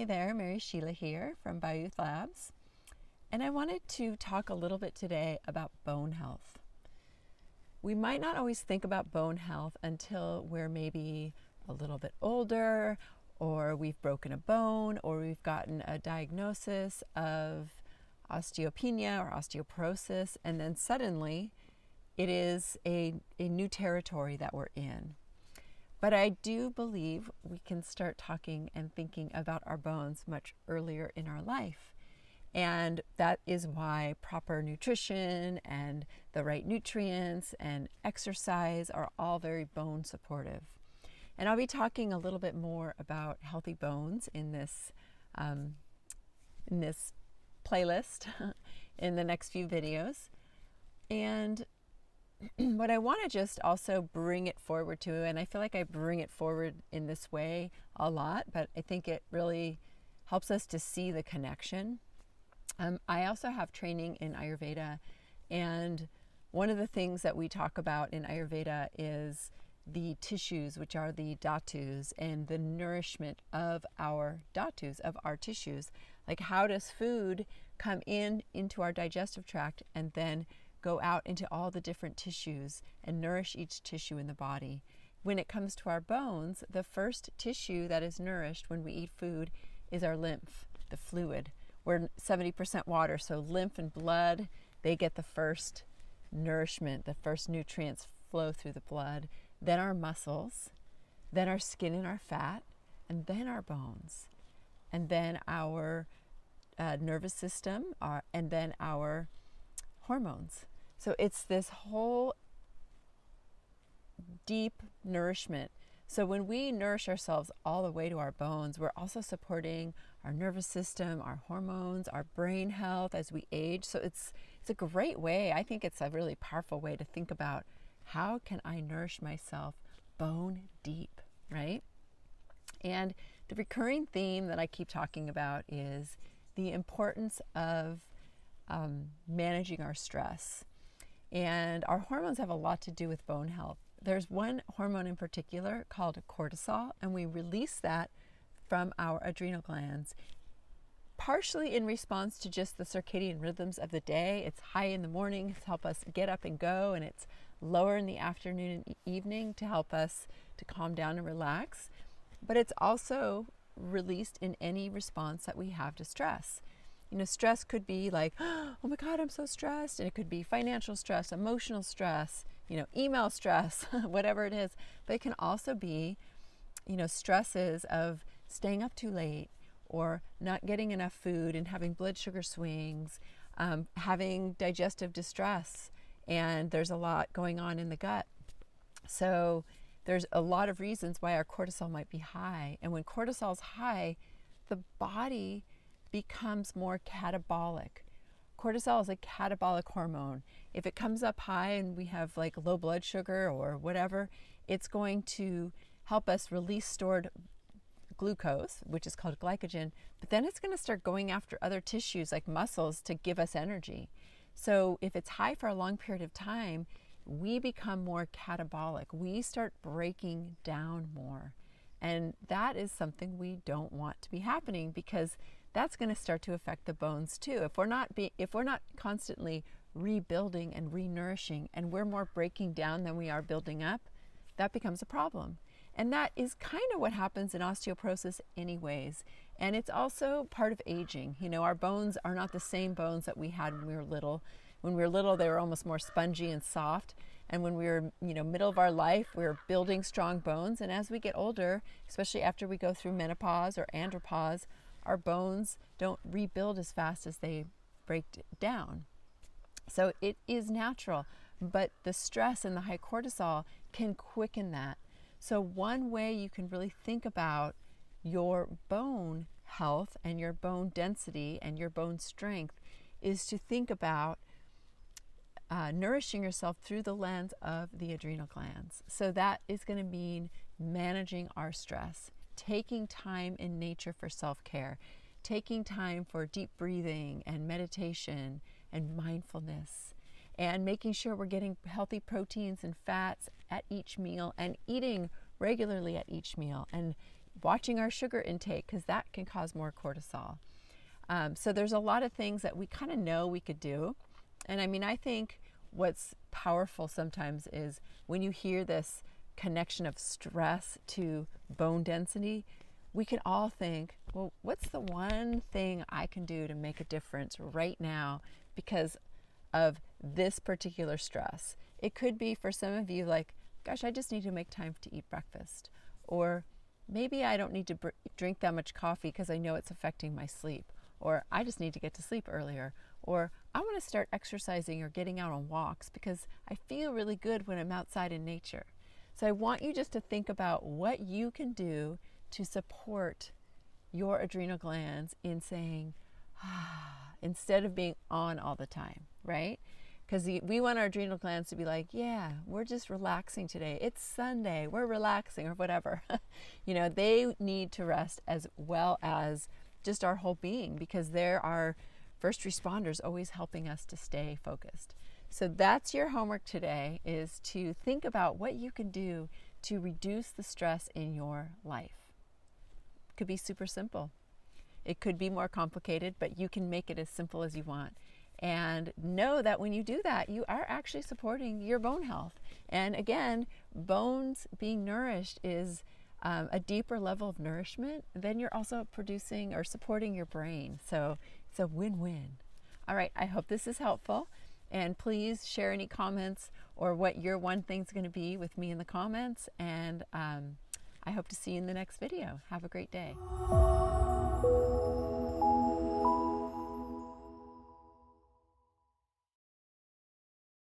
Hey there, Mary Sheila here from BioYouth Labs, and I wanted to talk a little bit today about bone health. We might not always think about bone health until we're maybe a little bit older, or we've broken a bone, or we've gotten a diagnosis of osteopenia or osteoporosis, and then suddenly it is a new territory that we're in. But I do believe we can start talking and thinking about our bones much earlier in our life. And that is why proper nutrition and the right nutrients and exercise are all very bone supportive. And I'll be talking a little bit more about healthy bones in this playlist in the next few videos. And what I want to just also bring it forward to, and I feel like I bring it forward in this way a lot, but I think it really helps us to see the connection. I also have training in Ayurveda, and one of the things that we talk about in Ayurveda is the tissues, which are the dhatus, and the nourishment of our dhatus, of our tissues. Like, how does food come into our digestive tract and then go out into all the different tissues and nourish each tissue in the body? When it comes to our bones, the first tissue that is nourished when we eat food is our lymph, the fluid. We're 70% water, so lymph and blood, they get the first nourishment, the first nutrients flow through the blood, then our muscles, then our skin and our fat, and then our bones, and then our nervous system, and then our hormones. So it's this whole deep nourishment. So when we nourish ourselves all the way to our bones, we're also supporting our nervous system, our hormones, our brain health as we age. So it's a great way. I think it's a really powerful way to think about, how can I nourish myself bone deep, right? And the recurring theme that I keep talking about is the importance of managing our stress. And our hormones have a lot to do with bone health. There's one hormone in particular called cortisol, and we release that from our adrenal glands, partially in response to just the circadian rhythms of the day. It's high in the morning to help us get up and go, and it's lower in the afternoon and evening to help us to calm down and relax. But it's also released in any response that we have to stress. You know, stress could be like, oh my God, I'm so stressed. And it could be financial stress, emotional stress, email stress, whatever it is. But it can also be, stresses of staying up too late, or not getting enough food and having blood sugar swings, having digestive distress. And there's a lot going on in the gut. So there's a lot of reasons why our cortisol might be high. And when cortisol is high, the body becomes more catabolic. Cortisol is a catabolic hormone. If it comes up high and we have like low blood sugar or whatever, it's going to help us release stored glucose, which is called glycogen, but then it's going to start going after other tissues like muscles to give us energy. So if it's high for a long period of time, we become more catabolic. We start breaking down more. And that is something we don't want to be happening, because that's going to start to affect the bones too. If we're not constantly rebuilding and renourishing, and we're more breaking down than we are building up, that becomes a problem. And that is kind of what happens in osteoporosis anyways. And it's also part of aging. Our bones are not the same bones that we had when we were little. When we were little, they were almost more spongy and soft. And when we were, middle of our life, we were building strong bones. And as we get older, especially after we go through menopause or andropause, our bones don't rebuild as fast as they break down. So it is natural, but the stress and the high cortisol can quicken that. So one way you can really think about your bone health and your bone density and your bone strength is to think about nourishing yourself through the lens of the adrenal glands. So that is going to mean managing our stress, taking time in nature for self-care, taking time for deep breathing and meditation and mindfulness, and making sure we're getting healthy proteins and fats at each meal, and eating regularly at each meal, and watching our sugar intake, because that can cause more cortisol. So there's a lot of things that we kind of know we could do. And I mean, I think what's powerful sometimes is when you hear this connection of stress to bone density, we can all think, well, what's the one thing I can do to make a difference right now because of this particular stress? It could be for some of you like, gosh, I just need to make time to eat breakfast. Or maybe I don't need to drink that much coffee because I know it's affecting my sleep. Or I just need to get to sleep earlier. Or I want to start exercising or getting out on walks because I feel really good when I'm outside in nature. So I want you just to think about what you can do to support your adrenal glands in saying, instead of being on all the time, right? Because we want our adrenal glands to be like, yeah, we're just relaxing today. It's Sunday, we're relaxing, or whatever. You know, they need to rest as well as just our whole being, because they're our first responders, always helping us to stay focused. So that's your homework today, is to think about what you can do to reduce the stress in your life. It could be super simple. It could be more complicated, but you can make it as simple as you want. And know that when you do that, you are actually supporting your bone health. And again, bones being nourished is a deeper level of nourishment. Then you're also producing or supporting your brain. So it's a win-win. All right, I hope this is helpful. And please share any comments or what your one thing's going to be with me in the comments. And I hope to see you in the next video. Have a great day.